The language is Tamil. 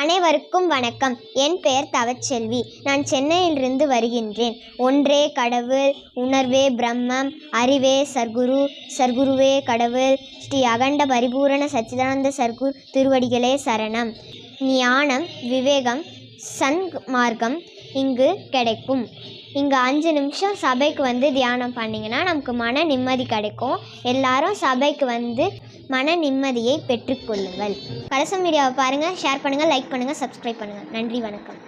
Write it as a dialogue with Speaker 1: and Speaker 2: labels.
Speaker 1: அனைவருக்கும் வணக்கம். என் பெயர் தவச்செல்வி. நான் சென்னையிலிருந்து வருகின்றேன். ஒன்றே கடவுள், உணர்வே பிரம்மம், அறிவே சர்க்குரு, சர்க்குருவே கடவுள், ஸ்ரீ அகண்ட பரிபூரண சச்சிதானந்த சர்க்குரு திருவடிகளே சரணம். ஞானம், விவேகம், சன்மார்க்கம் இங்கு கிடைக்கும். இங்கே 5 நிமிஷம் சபைக்கு தியானம் பண்ணிங்கன்னா நமக்கு மன நிம்மதி கிடைக்கும். எல்லாரும் சபைக்கு மன நிம்மதியை பெற்றுக்கொள்ளுங்கள். கலசம் வீடியோவை பாருங்கள், ஷேர் பண்ணுங்கள், லைக் பண்ணுங்கள், சப்ஸ்கிரைப் பண்ணுங்கள். நன்றி, வணக்கம்.